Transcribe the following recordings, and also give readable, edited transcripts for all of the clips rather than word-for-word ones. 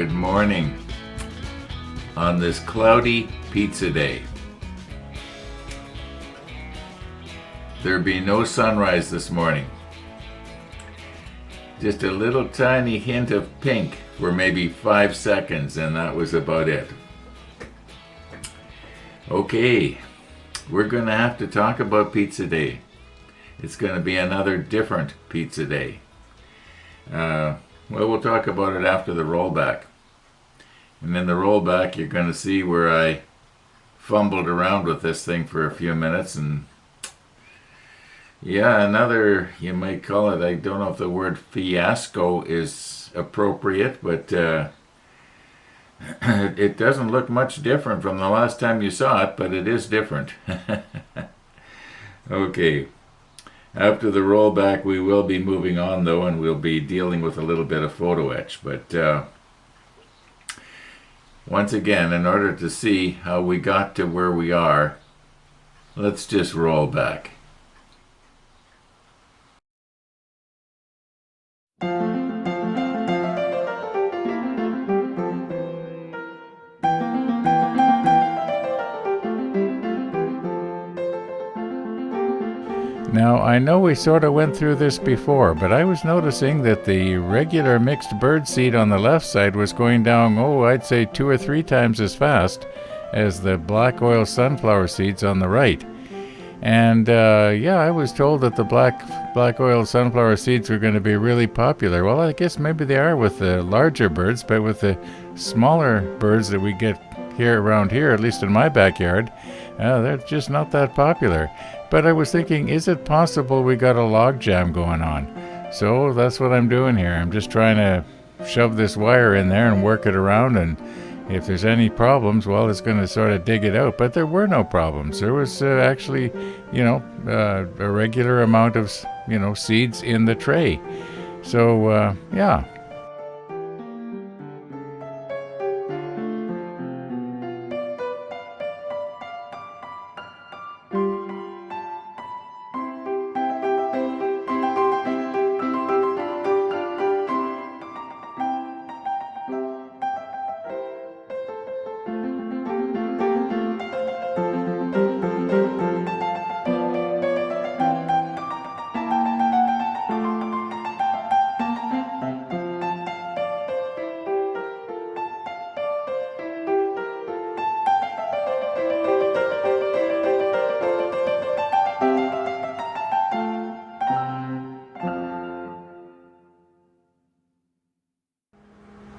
Good morning on this cloudy pizza day. There'll be no sunrise this morning. Just a little tiny hint of pink for maybe 5 seconds, and that was about it. Okay, we're going to have to talk about pizza day. It's going to be another different pizza day. We'll talk about it after the rollback. And in the rollback, you're going to see where I fumbled around with this thing for a few minutes. And yeah, another, you might call it, I don't know if the word fiasco is appropriate, but it doesn't look much different from the last time you saw it, but it is different. Okay. After the rollback, we will be moving on, though, and we'll be dealing with a little bit of photo etch. But once again, in order to see how we got to where we are, let's just roll back. Now, I know we sort of went through this before, but I was noticing that the regular mixed bird seed on the left side was going down, I'd say 2 or 3 times as fast as the black oil sunflower seeds on the right. And I was told that the black oil sunflower seeds were going to be really popular. Well, I guess maybe they are with the larger birds, but with the smaller birds that we get here around here, at least in my backyard, they're just not that popular. But I was thinking, is it possible we got a log jam going on? So that's what I'm doing here. I'm just trying to shove this wire in there and work it around, and if there's any problems, well, it's going to sort of dig it out. But there were no problems. There was actually, a regular amount of, seeds in the tray. So, yeah.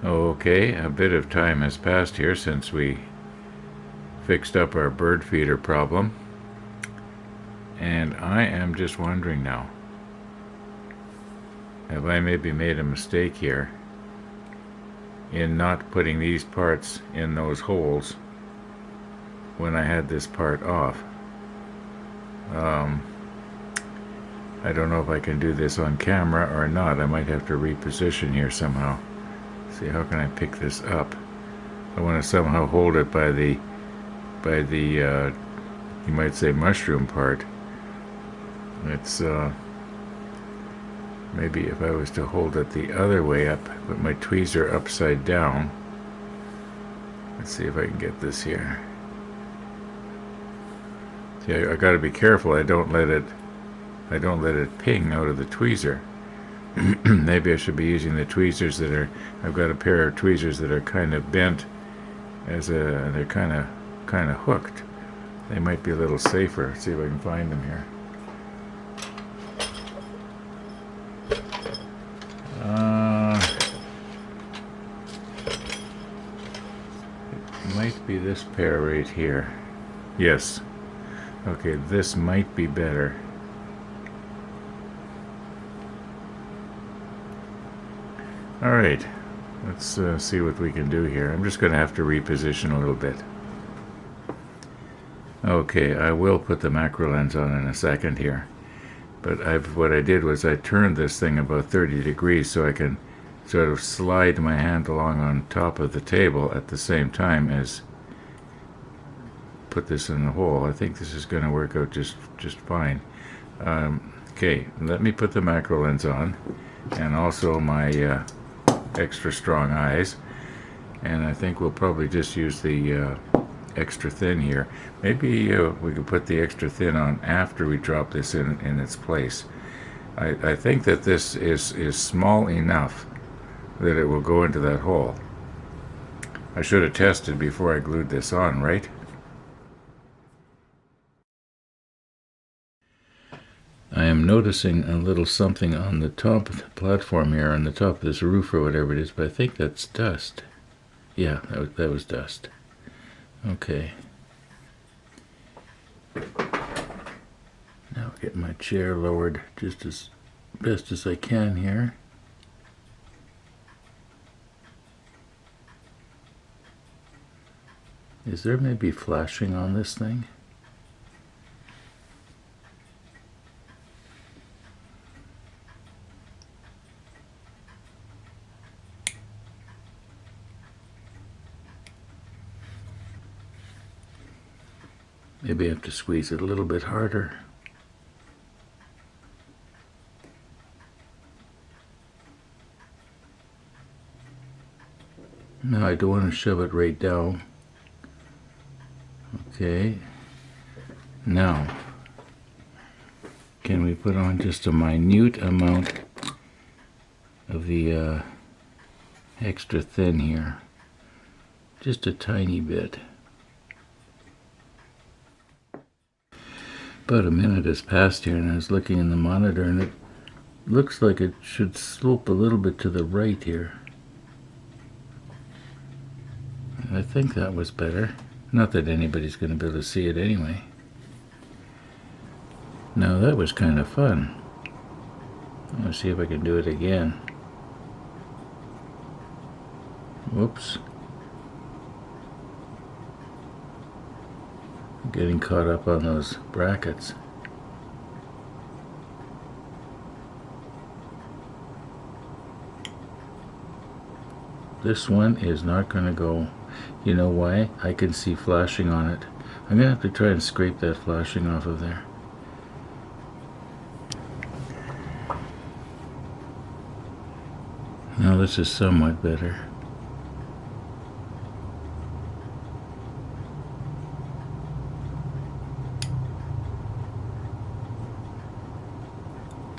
Okay, a bit of time has passed here since we fixed up our bird feeder problem, and I am just wondering now, have I maybe made a mistake here in not putting these parts in those holes when I had this part off? I don't know if I can do this on camera or not. I might have to reposition here somehow. See, how can I pick this up? I want to somehow hold it by the you might say mushroom part. It's maybe if I was to hold it the other way up, put my tweezer upside down. Let's see if I can get this here. See, I got to be careful. I don't let it ping out of the tweezer. Maybe I should be using the tweezers that are, I've got a pair of tweezers that are kind of bent they're kind of hooked. They might be a little safer. Let's see if I can find them here. It might be this pair right here. Yes. Okay, this might be better. All right, let's see what we can do here. I'm just going to have to reposition a little bit. Okay, I will put the macro lens on in a second here. But what I did was I turned this thing about 30 degrees so I can sort of slide my hand along on top of the table at the same time as put this in the hole. I think this is going to work out just fine. Okay, let me put the macro lens on and also my extra strong eyes, And I think we'll probably just use the extra thin here. Maybe we could put the extra thin on after we drop this in its place. I think that this is small enough that it will go into that hole. I should have tested before I glued this on, right? I am noticing a little something on the top of the platform here, on the top of this roof or whatever it is, but I think that's dust. Yeah, that was dust. Okay. Now get my chair lowered just as best as I can here. Is there maybe flashing on this thing? Maybe I have to squeeze it a little bit harder. No, I don't want to shove it right down. Okay. Now, can we put on just a minute amount of the extra thin here? Just a tiny bit. About a minute has passed here, and I was looking in the monitor, and it looks like it should slope a little bit to the right here. I think that was better. Not that anybody's going to be able to see it anyway. Now that was kind of fun. Let's see if I can do it again. Whoops. I'm getting caught up on those brackets. This one is not going to go. You know why? I can see flashing on it. I'm going to have to try and scrape that flashing off of there. Now this is somewhat better.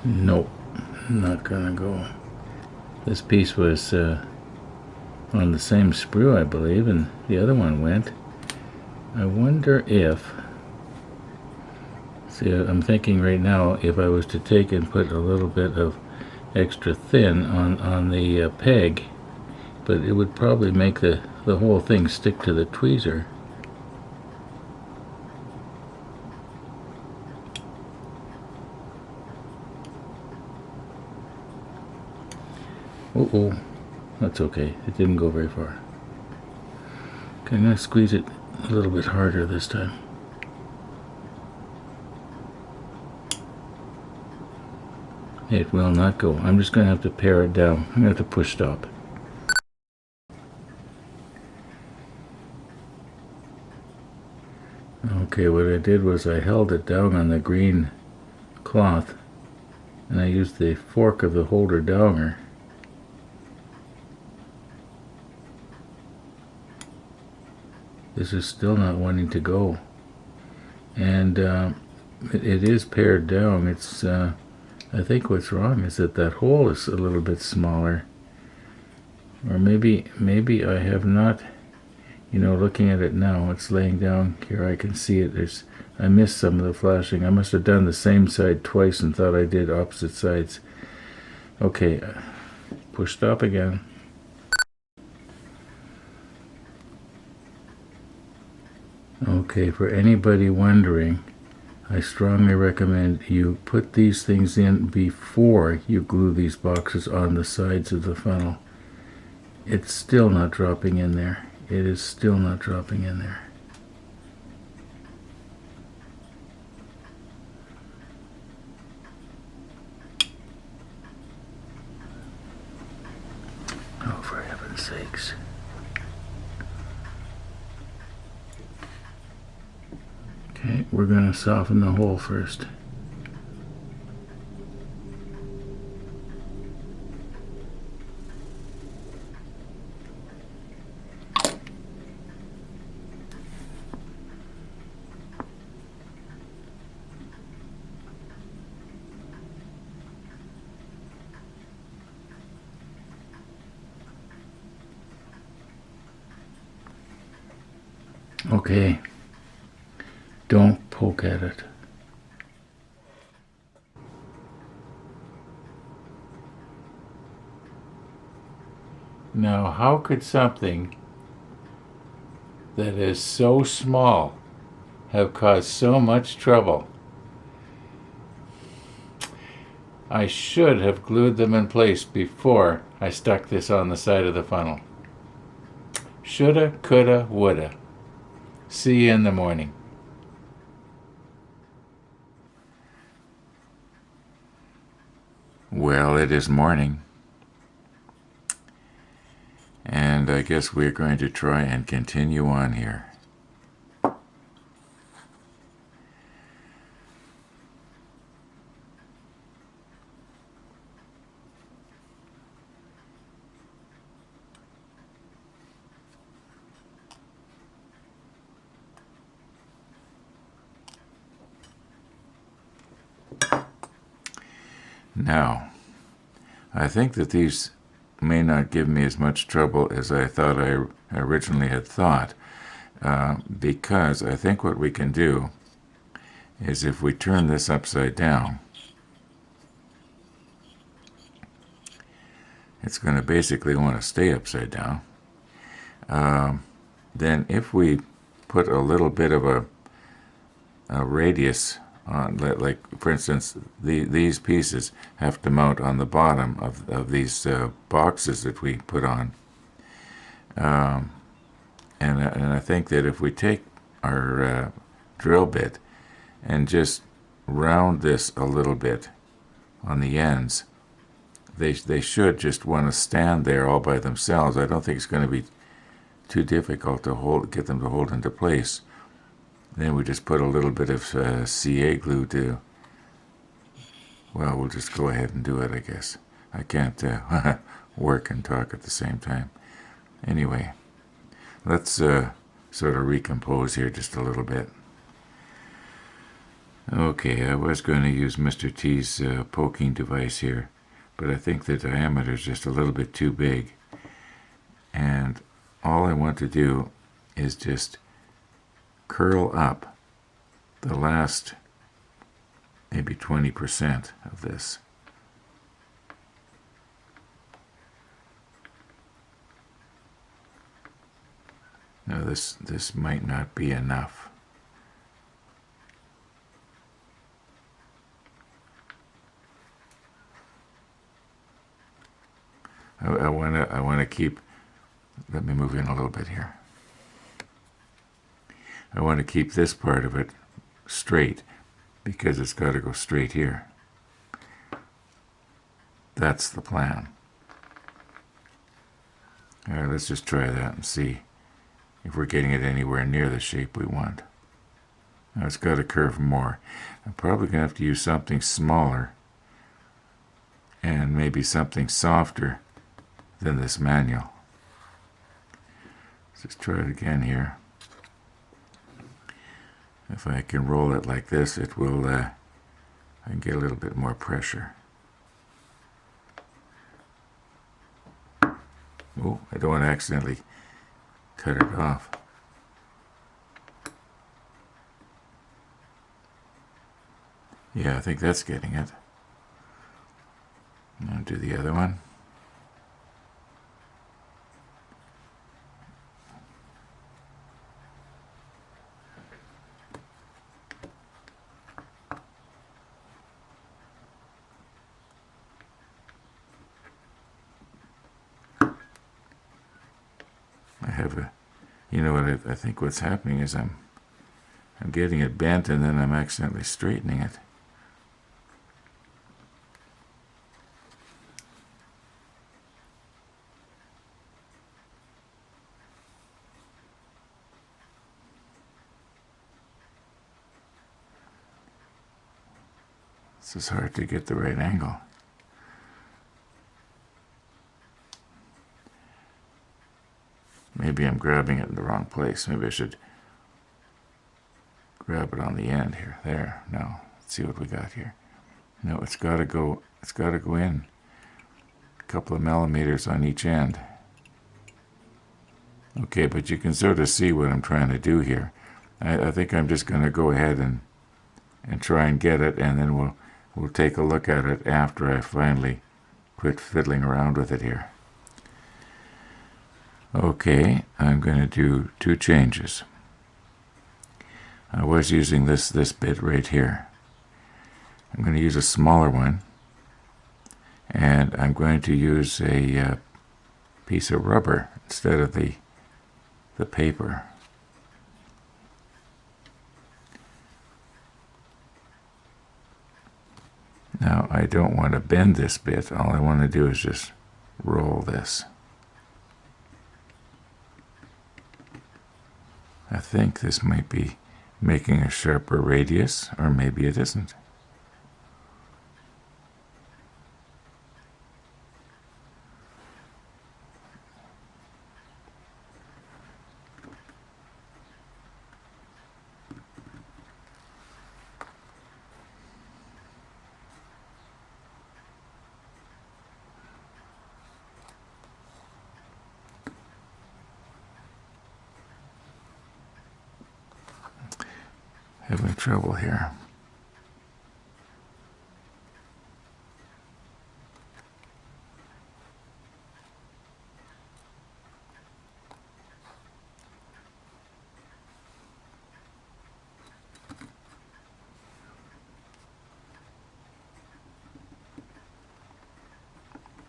Nope, not gonna go. This piece was on the same sprue, I believe, and the other one went. I wonder if, see, I'm thinking right now, if I was to take and put a little bit of extra thin on the peg, but it would probably make the whole thing stick to the tweezer. Uh-oh, that's okay. It didn't go very far. Okay, I'm going to squeeze it a little bit harder this time. It will not go. I'm just going to have to pare it down. I'm going to have to push stop. Okay, what I did was I held it down on the green cloth, and I used the fork of the holder downer. This is still not wanting to go, and it is pared down. It's I think what's wrong is that hole is a little bit smaller, or maybe I have not. You know, looking at it now, it's laying down here. I can see it. I missed some of the flashing. I must have done the same side twice and thought I did opposite sides. Okay, push stop again. Okay, for anybody wondering, I strongly recommend you put these things in before you glue these boxes on the sides of the funnel. It's still not dropping in there. It is still not dropping in there. Oh, for heaven's sakes. Okay, we're going to soften the hole first. Okay, don't poke at it. Now, how could something that is so small have caused so much trouble? I should have glued them in place before I stuck this on the side of the funnel. Shoulda, coulda, woulda. See you in the morning. Well, it is morning. And I guess we're going to try and continue on here. Now, I think that these may not give me as much trouble as I thought I originally had thought, because I think what we can do is if we turn this upside down, it's going to basically want to stay upside down. Then if we put a little bit of a radius on, like for instance, these pieces have to mount on the bottom of these boxes that we put on. And I think that if we take our drill bit and just round this a little bit on the ends, they should just want to stand there all by themselves. I don't think it's going to be too difficult to get them to hold into place. Then we just put a little bit of CA glue to, well, we'll just go ahead and do it, I guess. I can't work and talk at the same time. Anyway, let's sort of recompose here just a little bit. Okay, I was going to use Mr. T's poking device here, but I think the diameter is just a little bit too big. And all I want to do is just curl up the last maybe 20% of this. Now this might not be enough. I want to keep. Let me move in a little bit here. I want to keep this part of it straight because it's got to go straight here. That's the plan. All right, let's just try that and see if we're getting it anywhere near the shape we want. Now it's got to curve more. I'm probably going to have to use something smaller and maybe something softer than this manual. Let's just try it again here. If I can roll it like this, it will, I can get a little bit more pressure. Oh, I don't want to accidentally cut it off. Yeah, I think that's getting it. Now do the other one. I have a, you know what I think what's happening is I'm getting it bent and then I'm accidentally straightening it. This is hard to get the right angle. Maybe I'm grabbing it in the wrong place. Maybe I should grab it on the end here. There. No. Let's see what we got here. No, it's got to go in a couple of millimeters on each end. Okay, but you can sort of see what I'm trying to do here. I think I'm just going to go ahead and try and get it, and then we'll take a look at it after I finally quit fiddling around with it here. Okay, I'm going to do 2 changes. I was using this bit right here. I'm going to use a smaller one, and I'm going to use a piece of rubber instead of the paper. Now I don't want to bend this bit. All I want to do is just roll this. I think this might be making a sharper radius, or maybe it isn't. Having trouble here.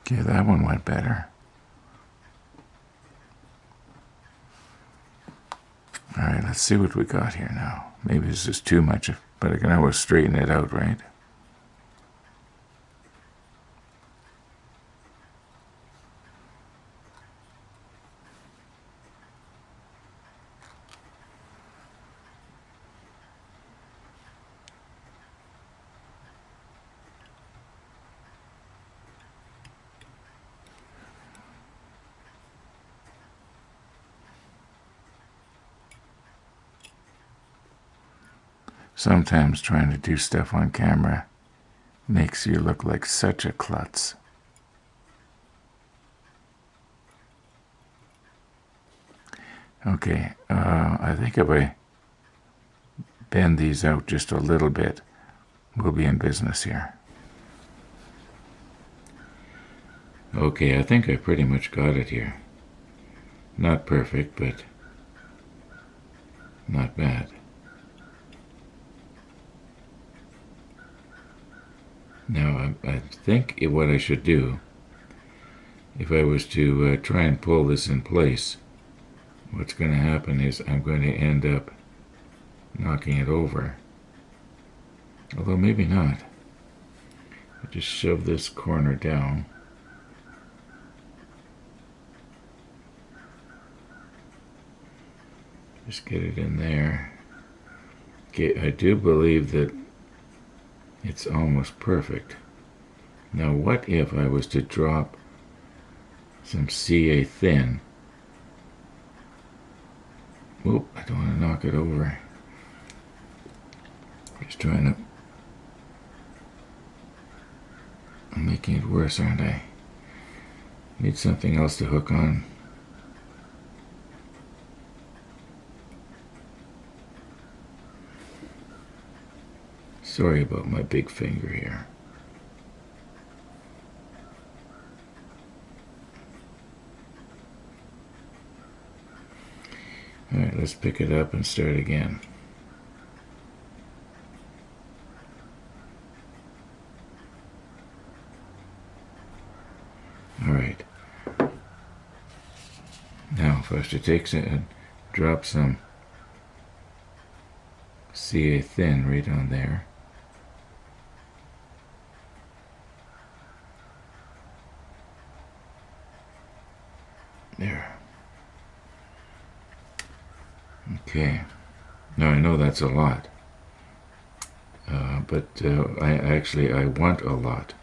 Okay, that one went better. All right, let's see what we got here now. Maybe this is too much, but I can always straighten it out, right? Sometimes trying to do stuff on camera makes you look like such a klutz. Okay, I think if I bend these out just a little bit, we'll be in business here. Okay, I think I pretty much got it here. Not perfect, but not bad. Now, I think what I should do, if I was to try and pull this in place, what's going to happen is I'm going to end up knocking it over. Although maybe not. I just shove this corner down. Just get it in there. Okay, I do believe that it's almost perfect. Now what if I was to drop some CA thin? Oop, I don't want to knock it over. Just trying to... I'm making it worse, aren't I? Need something else to hook on. Sorry about my big finger here. Alright, let's pick it up and start again. Alright. Now, if I was to take and drop some CA thin right on there. There. Okay. Now I know that's a lot, but I want a lot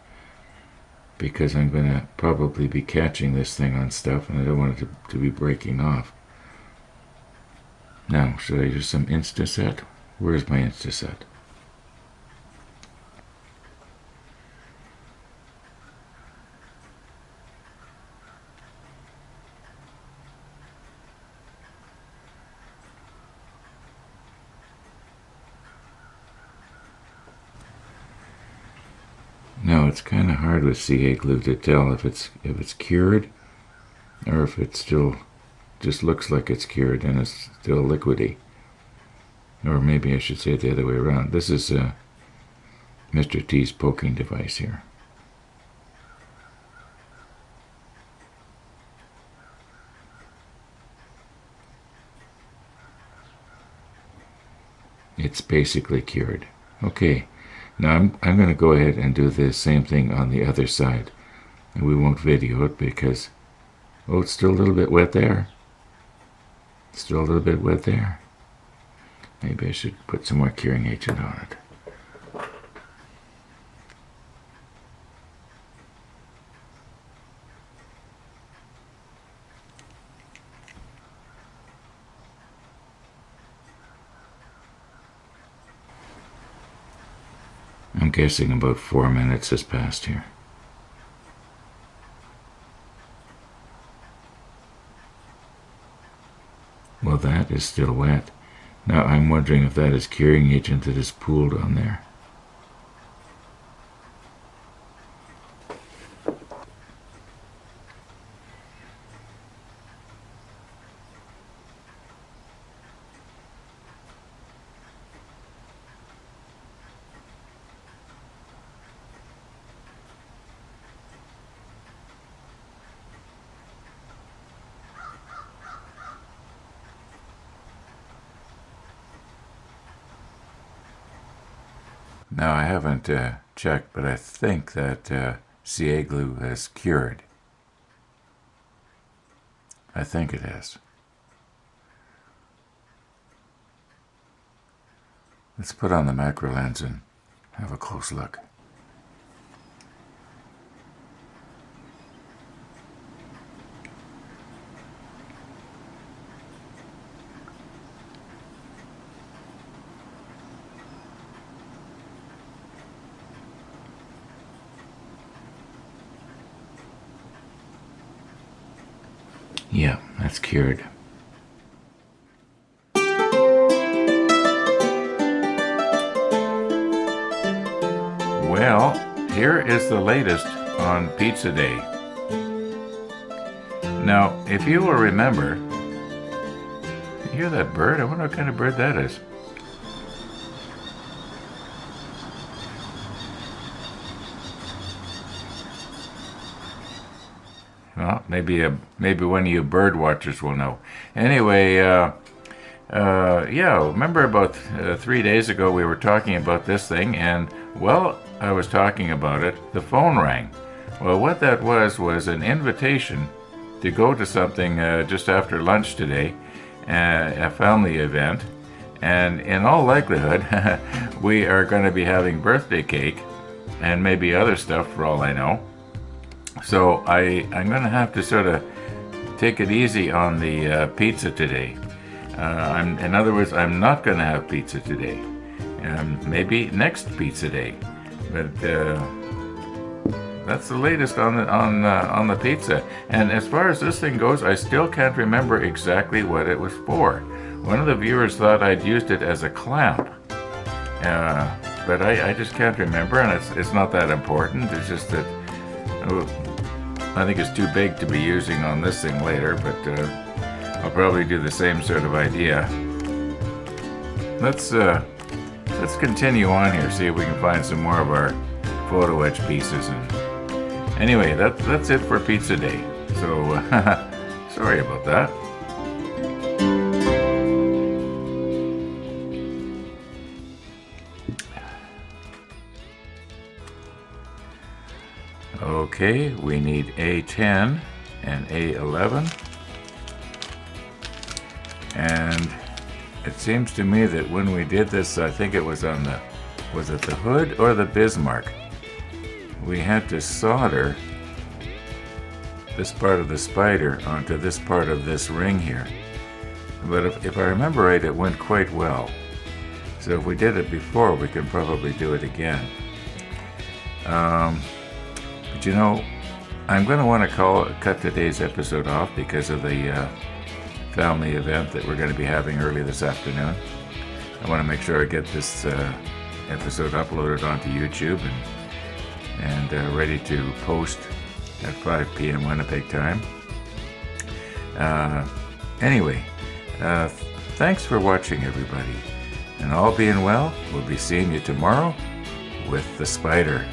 because I'm going to probably be catching this thing on stuff, and I don't want it to be breaking off. Now, should I use some Instaset? Where's my Instaset? it's kind of hard with CA glue to tell if it's cured or if it still just looks like it's cured and it's still liquidy. Or maybe I should say it the other way around. This is Mr. T's poking device here. It's basically cured. Okay, now I'm going to go ahead and do the same thing on the other side. And we won't video it because, oh, it's still a little bit wet there. Still a little bit wet there. Maybe I should put some more curing agent on it. I'm guessing about 4 minutes has passed here. Well, that is still wet. Now I'm wondering if that is curing agent that is pooled on there. Now I haven't checked, but I think that CA glue has cured. I think it has. Let's put on the macro lens and have a close look. Yeah, that's cured. Well, here is the latest on Pizza Day. Now, if you will remember, you hear that bird? I wonder what kind of bird that is. Well, maybe one of you bird watchers will know. Anyway, yeah, remember about 3 days ago we were talking about this thing, and while I was talking about it, the phone rang. Well, what that was an invitation to go to something just after lunch today, a family event, and in all likelihood, we are going to be having birthday cake and maybe other stuff for all I know. So I'm going to have to sort of take it easy on the pizza today. In other words, I'm not going to have pizza today. Maybe next pizza day. But that's the latest on the pizza. And as far as this thing goes, I still can't remember exactly what it was for. One of the viewers thought I'd used it as a clamp. But I just can't remember, and it's not that important. It's just that I think it's too big to be using on this thing later, but I'll probably do the same sort of idea. Let's continue on here, see if we can find some more of our photo etch pieces. And anyway, that's it for Pizza Day. So sorry about that. Okay, we need A10 and A11. And it seems to me that when we did this, I think it was on was it the Hood or the Bismarck? We had to solder this part of the spider onto this part of this ring here. But if I remember right, it went quite well. So if we did it before, we can probably do it again. But you know, I'm going to want to cut today's episode off because of the family event that we're going to be having early this afternoon. I want to make sure I get this episode uploaded onto YouTube, and ready to post at 5 p.m. Winnipeg time. Anyway, thanks for watching, everybody. And all being well, we'll be seeing you tomorrow with the Spider.